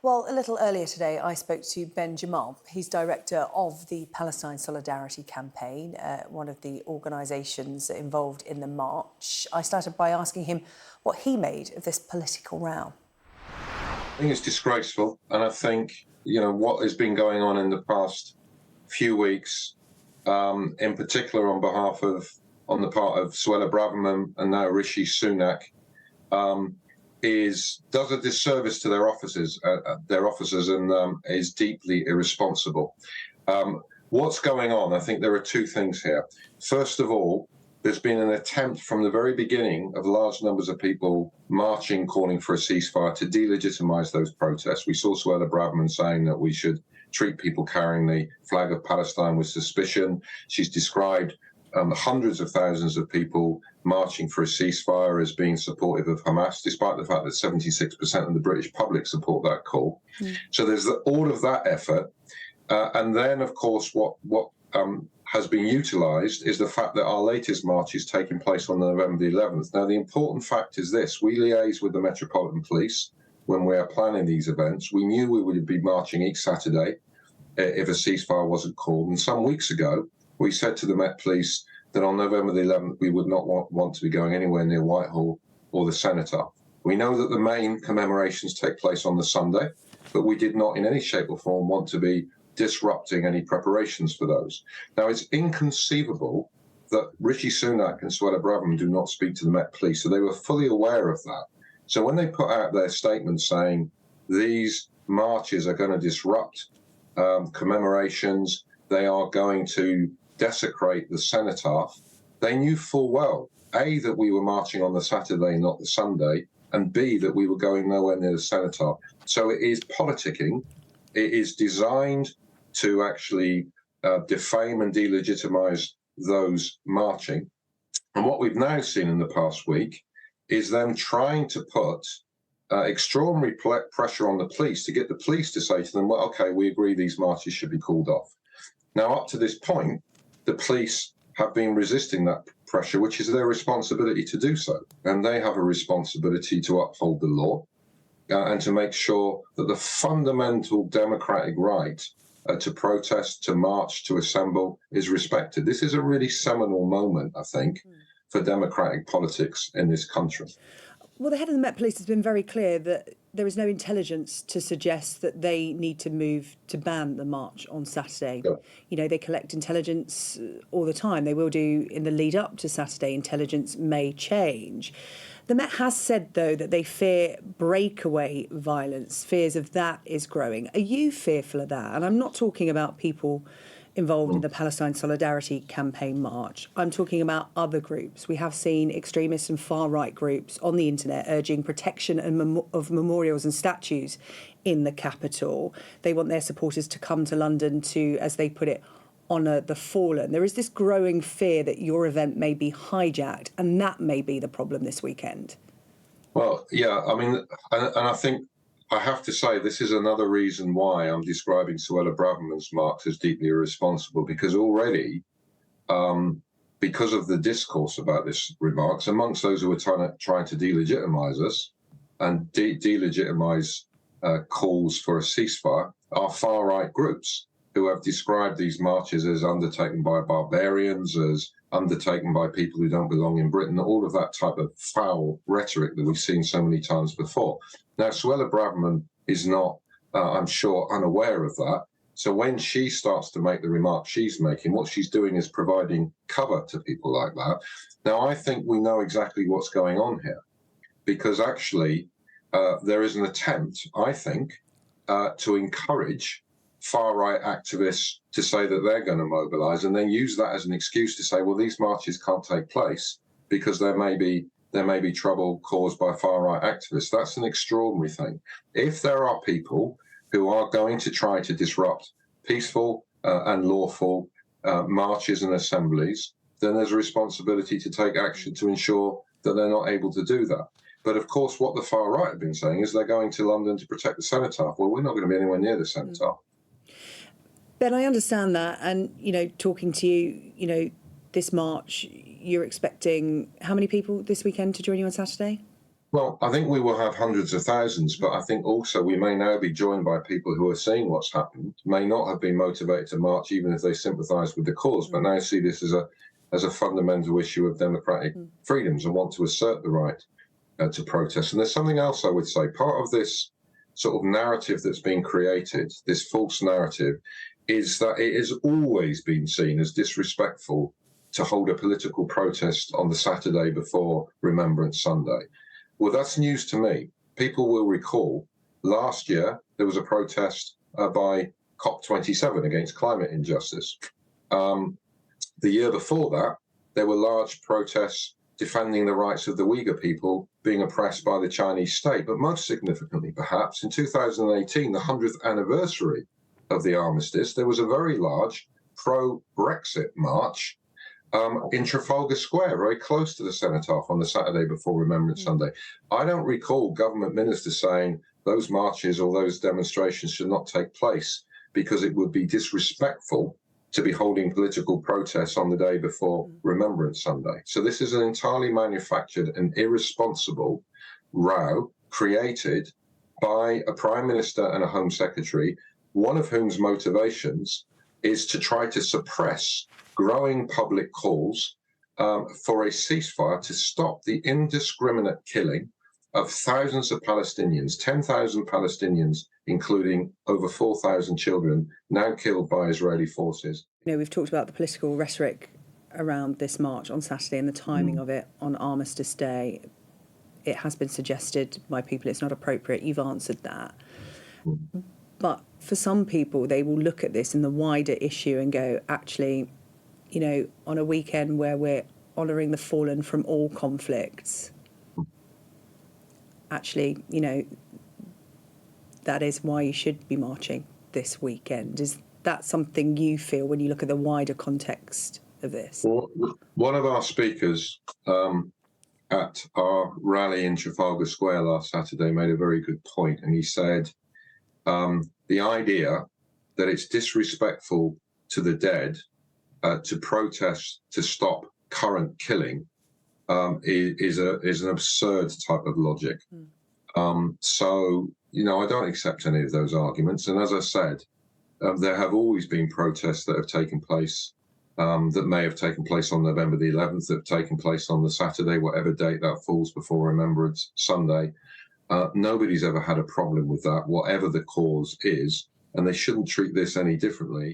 Well, a little earlier today, I spoke to Ben Jamal. He's director of the Palestine Solidarity Campaign, one of the organisations involved in the march. I started by asking him what he made of this political row. I think it's disgraceful, and I think, what has been going on in the past few weeks, in particular on the part of Suella Braverman and now Rishi Sunak, does a disservice to their officers and is deeply irresponsible. What's going on? I think there are two things here. First of all, there's been an attempt from the very beginning of large numbers of people marching, calling for a ceasefire, to delegitimise those protests. We saw Suella Braverman saying that we should treat people carrying the flag of Palestine with suspicion. She's described hundreds of thousands of people marching for a ceasefire as being supportive of Hamas, despite the fact that 76% of the British public support that call. So there's all of that effort. And then, of course, what has been utilised is the fact that our latest march is taking place on November the 11th. Now, the important fact is this. We liaise with the Metropolitan Police when we are planning these events. We knew we would be marching each Saturday if a ceasefire wasn't called. And some weeks ago, we said to the Met Police that on November the 11th, we would not want to be going anywhere near Whitehall or the Cenotaph. We know that the main commemorations take place on the Sunday, but we did not in any shape or form want to be disrupting any preparations for those. Now, it's inconceivable that Rishi Sunak and Suella Braverman do not speak to the Met Police, so they were fully aware of that. So when they put out their statement saying these marches are going to disrupt commemorations, they are going to desecrate the Cenotaph, they knew full well, A, that we were marching on the Saturday, not the Sunday, and B, that we were going nowhere near the Cenotaph. So it is politicking. It is designed to actually defame and delegitimise those marching. And what we've now seen in the past week is them trying to put extraordinary pressure on the police to get the police to say to them, well, OK, we agree these marches should be called off. Now, up to this point, the police have been resisting that pressure, which is their responsibility to do so. And they have a responsibility to uphold the law and to make sure that the fundamental democratic right to protest, to march, to assemble is respected. This is a really seminal moment, I think, for democratic politics in this country. Well, the head of the Met Police has been very clear that there is no intelligence to suggest that they need to move to ban the march on Saturday. Yeah. You know, they collect intelligence all the time. They will do in the lead up to Saturday. Intelligence may change. The Met has said, though, that they fear breakaway violence. Fears of that is growing. Are you fearful of that? And I'm not talking about people involved in the Palestine Solidarity Campaign march. I'm talking about other groups. We have seen extremist and far-right groups on the internet urging protection of memorials and statues in the capital. They want their supporters to come to London to, as they put it, honour the fallen. There is this growing fear that your event may be hijacked, and that may be the problem this weekend. Well, yeah, I mean, and I think I have to say this is another reason why I'm describing Suella Braverman's marks as deeply irresponsible, because already, because of the discourse about this remarks, amongst those who are trying to delegitimise us and delegitimise calls for a ceasefire are far-right groups who have described these marches as undertaken by barbarians, as undertaken by people who don't belong in Britain, all of that type of foul rhetoric that we've seen so many times before. Now, Suella Braverman is not, I'm sure, unaware of that. So when she starts to make the remarks she's making, what she's doing is providing cover to people like that. Now, I think we know exactly what's going on here, because actually there is an attempt, I think, to encourage far-right activists to say that they're going to mobilise and then use that as an excuse to say, well, these marches can't take place because there may be trouble caused by far-right activists. That's an extraordinary thing. If there are people who are going to try to disrupt peaceful and lawful marches and assemblies, then there's a responsibility to take action to ensure that they're not able to do that. But of course, what the far-right have been saying is they're going to London to protect the Cenotaph. Well, we're not going to be anywhere near the Cenotaph. Ben, I understand that. And, talking to you, this march, you're expecting how many people this weekend to join you on Saturday? Well, I think we will have hundreds of thousands, but I think also we may now be joined by people who are seeing what's happened, may not have been motivated to march even if they sympathise with the cause, but now see this as a fundamental issue of democratic freedoms and want to assert the right to protest. And there's something else I would say. Part of this sort of narrative that's been created, this false narrative, is that it has always been seen as disrespectful to hold a political protest on the Saturday before Remembrance Sunday. Well, that's news to me. People will recall last year there was a protest by COP27 against climate injustice. The year before that, there were large protests defending the rights of the Uyghur people being oppressed by the Chinese state. But most significantly, perhaps, in 2018, the 100th anniversary of the Armistice, there was a very large pro-Brexit march in Trafalgar Square, very close to the Cenotaph on the Saturday before Remembrance Sunday. I don't recall government ministers saying those marches or those demonstrations should not take place because it would be disrespectful to be holding political protests on the day before Remembrance Sunday. So this is an entirely manufactured and irresponsible row created by a Prime Minister and a Home Secretary, one of whom's motivations is to try to suppress growing public calls for a ceasefire to stop the indiscriminate killing of thousands of Palestinians, 10,000 Palestinians, including over 4,000 children, now killed by Israeli forces. You know, we've talked about the political rhetoric around this march on Saturday and the timing of it on Armistice Day. It has been suggested by people it's not appropriate. You've answered that. But for some people, they will look at this in the wider issue and go, actually, you know, on a weekend where we're honouring the fallen from all conflicts, actually, you know, that is why you should be marching this weekend. Is that something you feel when you look at the wider context of this? Well, one of our speakers at our rally in Trafalgar Square last Saturday made a very good point, and he said the idea that it's disrespectful to the dead to protest to stop current killing is an absurd type of logic. So, you know, I don't accept any of those arguments. And as I said, there have always been protests that have taken place, that may have taken place on November the 11th, that have taken place on the Saturday, whatever date that falls before Remembrance Sunday. Nobody's ever had a problem with that, whatever the cause is, and they shouldn't treat this any differently.